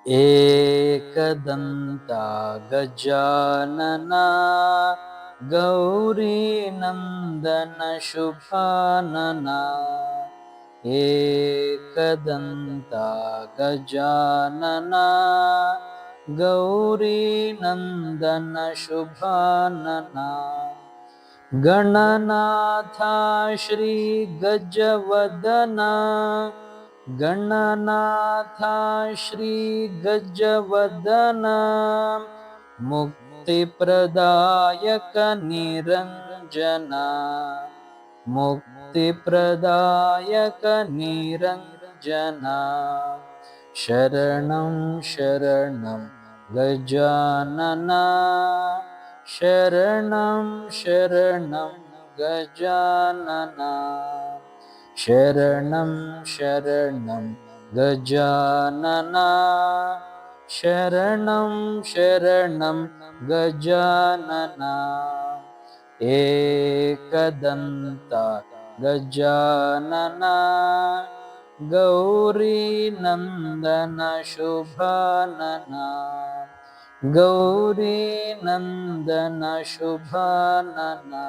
एकदन्ता गजानना गौरीनन्दन शुभानना एकदन्ता गजानना गौरीनन्दन शुभानना गणनाथा श्रीगजवदना गणनाथा श्रीगजवदना मुक्तिप्रदायक निरञ्जना मुक्तिप्रदायक निरञ्जना शरणं शरणं गजानना शरणं शरणं गजानना शरणं शरणं गजानना शरणं शरणं गजानना एकदन्ता गजानना गौरीनन्दन शुभानना गौरीनन्दन शुभानना